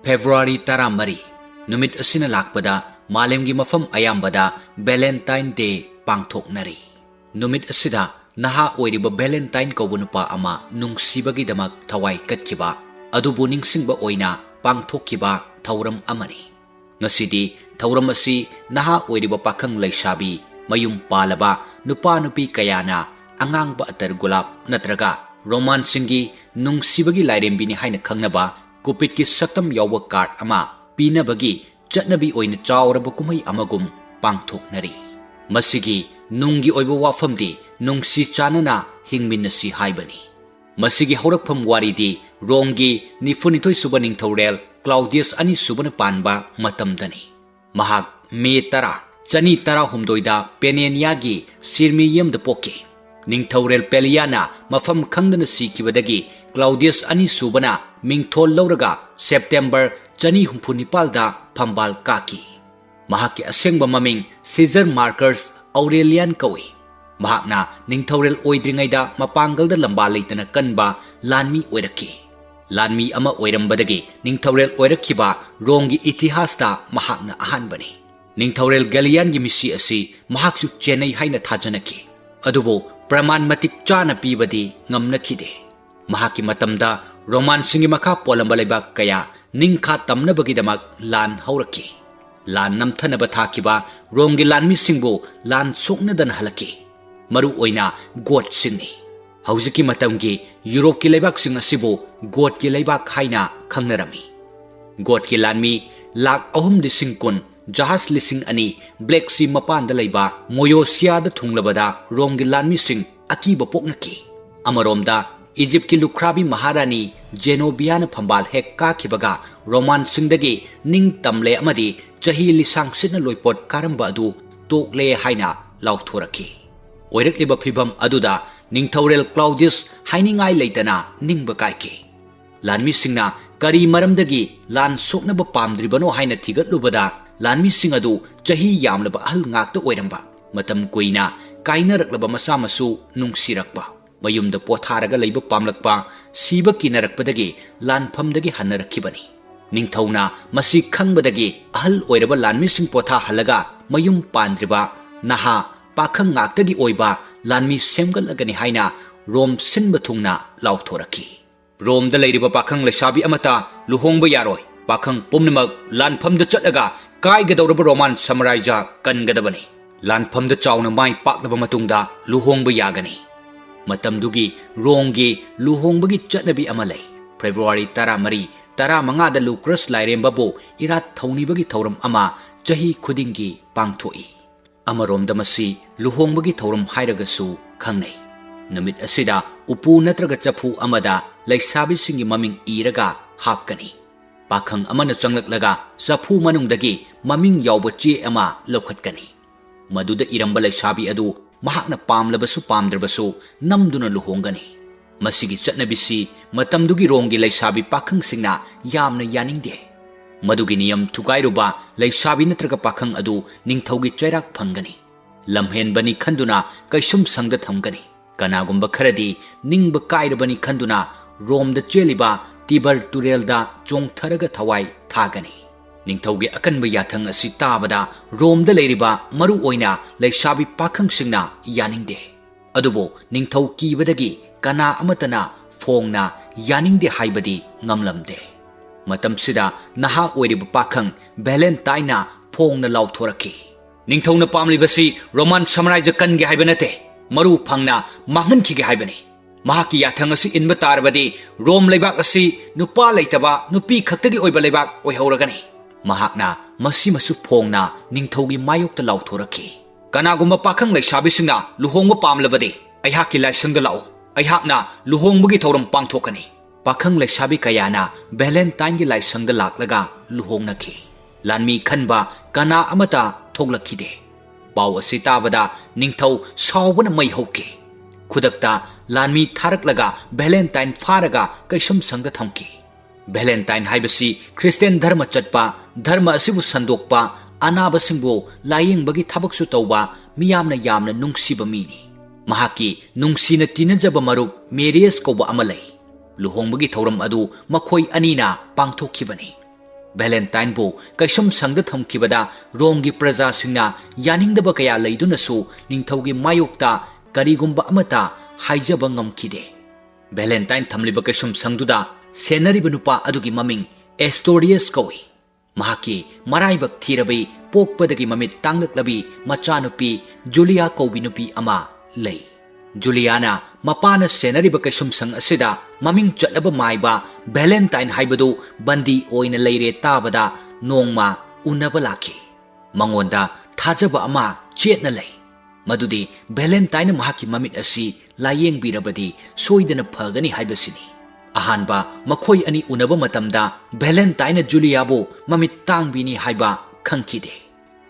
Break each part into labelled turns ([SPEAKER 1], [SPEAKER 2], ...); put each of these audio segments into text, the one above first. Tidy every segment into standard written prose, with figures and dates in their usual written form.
[SPEAKER 1] February 13 numit asina lakpada malemgi mafam ayambada Valentine Day pangthoknari. Numit asida naha oiriba Valentine kaubunupa ama nungsibagi damak thawai katkiba adubu ningsingba oina pangthokkiba thauram amani. Ngasidi thauram asi naha oiriba pakhang laisabi mayum palaba nupa nupi kayana angangba atar gulab natraga romansingi nungsibagi lairembini haina khangnaba kupit ki saktam yawa card ama pinabagi chatnabi oina chawraba kumai amagum pangthoknari. Masigi nungi oiba wafamdi nungsi chanana hingminasi haibani. Masigi haurakpham waridi rongi nifunithoi suba ningthaurel Claudius ani subana panba matamdani. Mahak me tara chani tara humdoida peneniagi sirmiyam da poke. Ningthaurel Peliana mafam khangdana sikibadagi Claudius ani subana mingthol lauraga September chani humphunipalda phambal kaki. Mahaki asengba maming Caesar Marcus Aurelian kawi. Mahakna ningthaurel oidringaida mapangalda lamba leitana kanba lanmi oiraki. Lanmi ama oirambadagi ningthaurel oirakhiba rongi itihasta mahakna ahanbani. Ningthaurel Galian gi misi asi mahaksu Chennai haina thajanaki. Adubo praman matik chana pibadi ngamnakhide. Mahaki matamda Roman singi makha polamba leibak kaya ningkha tamnabagidamak lan hauraki. Lan namthanaba thakiba rongi lanmi singbu lan soknadan halaki. Maru oina god singni. Hauziki matamgi Europe ki leibak sing asibu god ki leibak haina khangnarami. God ki lanmi lak ahum lising kun jahas lising ani Black Sea mapanda leiba Moyosia da thunglabada rongi lanmi sing akiba poknaki. Amaromda Egypt ki lukrabi Maharani Genobiana phambal hek ka khibaga Roman singdagi ning tamle amadi chahi lisang sitna loipot karamba adu tokle haina lauthoraki. Oirakliba phibam aduda ningthaurel Claudius hainingai leitana ningba kaike. Lanmi singna kari maramdagi lan soknaba pamdribano haina thigatlubada lanmi sing adu chahi yamlaba ahal ngakta oiramba matam kuina kainaraklaba masa masu nungsirakpa mayumda potharaga leiba pamlakpa siba kinarakpadagi lanphamdagi hannarakhibani. Ningthauna masi khangbadagi ahal oiraba lanmi sing potha halaga mayum pandriba naha pakhang ngaktagi oiba lanmi semgalagani haina rom sinba thungna lauthoraki. Rom da leiriba pakhang lesabi amata luhongba yaroi pakhang pumnamak lanphamda chatlaga kaigadawraba Roman samaraija kangadabani. Lanphamda chawna mai paklaba matungda luhongba yagani. Matamdugi rongi luhongbagi chatnabi amalai February 13 da Lucrus lairembabu irat thaunibagi thauram ama chahi khudingi pangthoi. Amaromda masi luhongbagi thauram hairagasu khangnai. Numit asida upu natraga chapu amada laisabi singi maming iraga hapkani. Pakhang amana changlaklaga chapu manungdagi maming yawba che ama lokhatkani. Maduda iramba laisabi adu mahakna pamlabasu pamdrabasu namduna luhongani. Masigi chatnabisi matamdugi rongi laisabi pakhang singna yamna yaningde. Madugi niyam thugairuba laisabi natraga pakhang adu ningthaugi chairak phangani. Lamhenbani khanduna kaisum sangda thamgani. Kanagumba kharadi ningba kairabani khanduna romda cheliba Tiber turelda chongtharaga thawai thagani. Ningthaugi akanba yathang asi tabada romda leiriba maru oina laisabi pakhang singna yaningde. Adubo ningthau kibadagi kana amatana phongna yaningde haibadi ngamlamde. Matamsida naha oiriba pakhang Valentine phongna lauthoraki. Ningthauna pamlibasi Roman samaraija kange haibanate maru phangna manghankhige haibani. Mahaki yathang asi inba tarbadi Rom leibak asi nupa leitaba nupi khaktagi oiba leibak oihoragani. Mahakna masi masu phongna ningthaugi mayokta lauthoraki. Kanagumba pakhang laisabi singna luhongba pamlabadi aihakki laisangda lau aihakna luhongbagi thauram pangthokani. Pakhang laisabi kayana Valentine gi laisangda laklaga luhongnaki. Lanmi khanba kana amata thoglakide. Pau asi tabada ningthau sawbana mai hoke. Khudakta lanmi tharaklaga Valentine faraga kaisum sangda thamki. Valentine haibasi Christian dharma chatpa dharma asibu sandokpa anaba singbo layingbagi thabaksu tawba miyamna yamna nungsiba mini. Mahaki nungsina tinajaba maruk Marius koba amalai. Luhongbagi thauram adu makhoi anina pangthokkibani. Valentine bu kaisum sangda thamkibada Romgi praja singna yaningdaba kaya leidunasu ningthaugi mayokta karigumba amata haijaba ngamkide. Valentine thamliba kaisum sangduda senariba nupa adugi maming Astorius kawi. Mahaki maraibak thirabi pokpadagi mamit tanglaklabi machanupi Julia kaubinupi ama lei. Juliana mapana senariba kaisum sang asida maming chatlaba maiba Valentine haibadu bandi oina leire tabada nongma unaba laki. Mangonda thajaba ama chetna lei. Madudi Valentine mahaki mamit asi layeng birabadi soidana phagani haibasini. Ahanba makhoi ani unaba matamda Valentine Juliabu mamit tangbini haiba khangkide.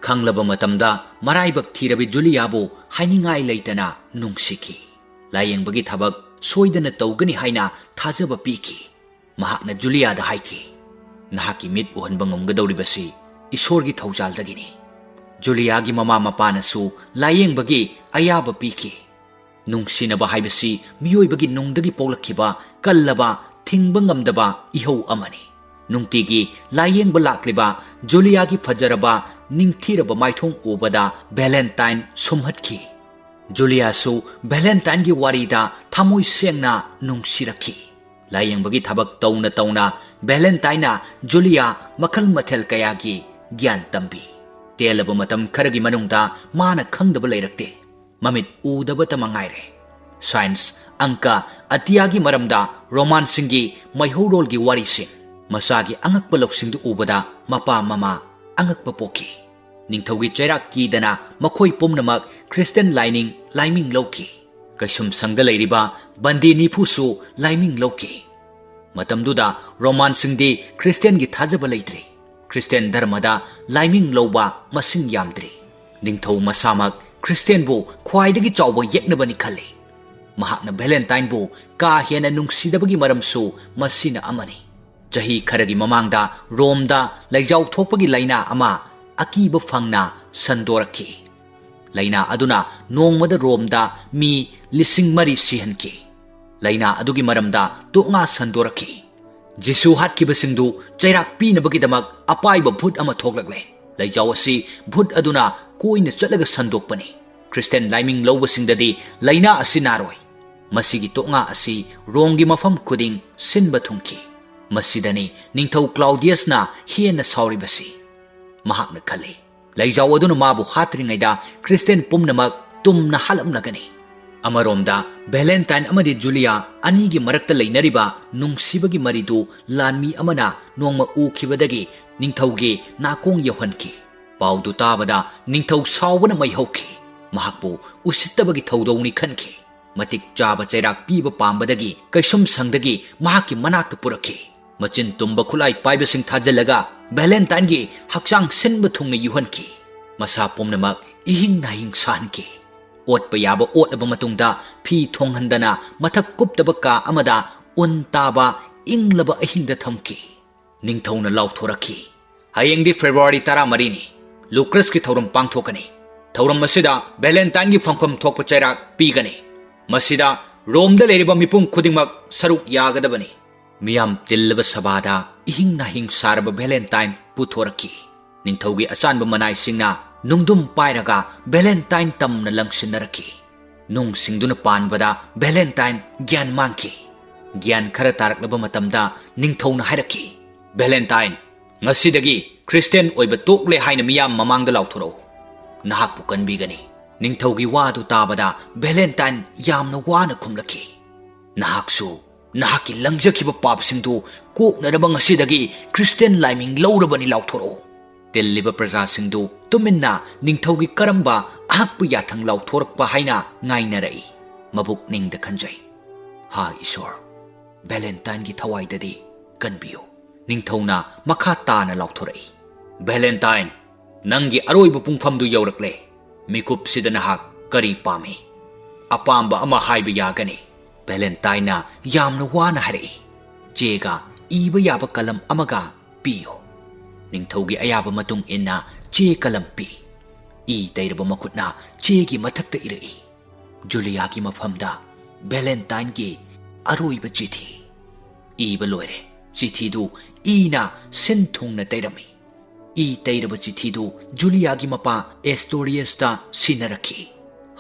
[SPEAKER 1] Khanglaba matamda maraibak thirabi Juliabu hainingai leitana nungsiki. Layengbagi thabak soidana tawgani haina thajaba piki. Mahakna Juliada haiki. Nahaki mit uhanba ngamgadawribasi isorgi thawjaldagini. Juliagi mama mapanasu layengbagi ayaba piki. Nungsinaba haibasi miyoybagi nungdagi pawlakkiba kallaba thingba ngamdaba ihau amani. Nungtigi layengba lakliba Juliagi fajaraba ningthiraba maithong ubada Valentine sumhatki. Julia su Valentine gi warida thamoi sengna nungsiraki. Layengbagi thabak tauna Valentine na Julia makhal mathel kayagi gyan tambi. Telaba matam kharagi manungda mana khangdaba leirakte. Mamit udaba tamangaire. Science angka atiyagi maramda romansingi maihorolgi warisin. Masagi angakpa loksingdu ubada mapa mama angakpa poki. Ningthaugi chairak kidana makhoi pumnamak Christian laiming loki. Kaisum sangda leiriba bandi nifusu laiming loki. Matamduda romansingdi Christian gi thajaba leitri. Christian dharmada laiming loba masing yamdri. Ningthau masamak Christian bu khwaidagi chawba yeknabani khale. Mahakna Valentine bu ka hena nungsidabagi maramsu masina amani. Jahi kharagi mamangda Romda laijaw thokpagi laina ama akiba fangna sandoraki. Laina aduna nongmada Romda mi lising mari sihanki. Laina adugi maramda tuknga sandoraki. Jisu hatkibasingdu chairak pinabagi damak apaiba bhut ama thoklagle. Laijaw asi bhut aduna koina chatlaga sandokpani. Christian laiming lawbasingdadi laina asi naroi. Masigi tuknga asi Romgi mafam kuding sinba thungki. Masidani ningthau Claudius na hiena sauribasi. Mahakna khale. Laijaw aduna mabu hatringaida Christian pumnamak tumna halamlagani. Amaromda Valentine amadi Julia anigi marakta leinariba nungsibagi maridu lanmi amana nongma ukibadagi ningthaugi nakong yawhanki. Paudu tabada ningthau sawbana maihauki. Mahakpu usittabagi thaudawni khanki. Matik chaba chairak piba pambadagi kaisum sangdagi mahaki manakta puraki. Machin tumba khulai paibasing thajalaga Valentine gi hakchang sinba thungna yuhanki. Masa pumnamak ihing nahing sahanki. Otpa yaba otlaba matungda phi thonghandana mathak kuptaba ka amada untaba inglaba ahingda thamki. Ningthauna lauthoraki. Hayengdi February 13 ni. Lucas ki thauram pangthokani. Thauram masida Valentine gi phangpham thokpa chairak pigani. Masida Romda leiriba mipum khudingmak saruk yagadabani. Miyam tillaba sabada ihing nahing saraba Valentine puthoraki. Ningthaugi achanba manai singna nungdum pairaga Valentine tamna langsinaraki. Nung singduna panbada Valentine gyan mangki. Gyan khara taraklaba matamda ningthauna hairaki. Valentine ngasidagi Christian oiba tokle haina miyam mamangda lauthoro. Nahakpu kanbigani. Ningthaugi wadu tabada Valentine yamna wana khumlaki. Nahaksu nahaki langjakiba papsingdu koknaraba ngasidagi Christian laiming lawrabani lauthoro. Tilliba prajasingdu tuminna ningthaugi karamba ahakpu yathang lauthorakpa haina ngainarai. Mabuk ningda khanjai. Ha Isor, Valentine gi thawaidadi kanbiyo. Ningthauna makha tana lauthorai. Valentine, nangi aroiba pungfamdu yaurakle. Mikup sida nahak kari pami. Apamba ama haiba yagani. Valentine na yamna wana harai. Jega iba yaba kalam amaga piyo. Ningthaugi ayaba matung inna che kalam pi. I tairaba makutna che gi mathakta irai. Julia gi mafamda Valentine gi aroiba chithi. Iba loire चिठीदु ईना सिन थुंगना तैरमी ई तैरब चिठीदु जुलियागी मपा एस्टोरियसता सिनरखी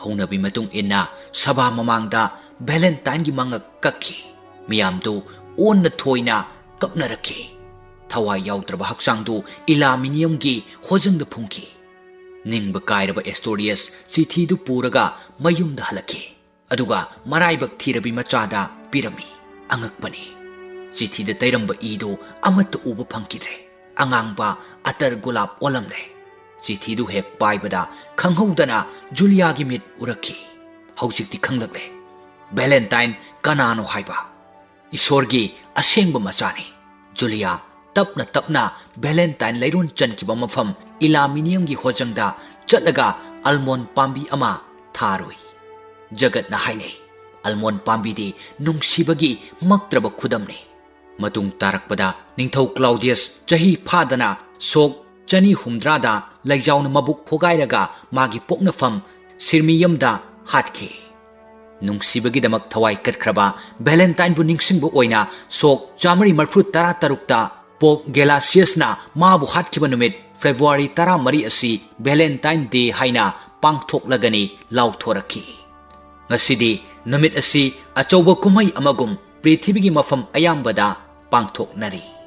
[SPEAKER 1] हौनबी मतुंग इन्ना सभा ममांगदा Valentine की मंगक कखी मियामदु own थोइना कपनरखी थवाई याउद्रब हक्सांगदु इलामिनियम की होजंग फुंकी निंग कायरब एस्टोरियस चिठीदु पूरगा मयुमदा हलखी अदुगा मराइबक थीरबी मचादा पिरमी अंगकपनी चिठीद तैरंब ईदो अमत उब फंकिद्रे अंगांगबा अतर गुलाब ओलमले चिठीदु हेक पाइबदा खंगहौदना जुलियागी मिट उरखी हौजिक्ति खंगलले Valentine कनानो हाइबा ईश्वरगी असेंब मचानी जुलिया तपना तपना Valentine लैरोन चनकिबा मफम इलामिनियम की होजंगदा चलगा अलमोन पांबी अमा थारोई जगत ना हाइने अलमोन पांबीदी नुंगसिबगी मक्त्रब खुदमने मतुंग तारकपदा निंगथौ क्लाउडियस चही फादना सोक चनी हुमद्रादा लैजाउन मबुक फोगाइरगा मागी पोकनफम सिरमियमदा हाटखे नुंगसिबगीदमक थवाई कटख्रबा वैलेंटाइन बु निंगसिंगबु ओइना सोक चामरी मरफु तरा तरुकता पोप गेलासियसना माबु हाटखिबा नुमित फेब्रुवारी 13 असि वैलेंटाइन डे हाइना पांगथोकलगनी लाउथोरखी ngasi numit asi achouba kumai amagum prithibigi mafam ayambada pangthoknari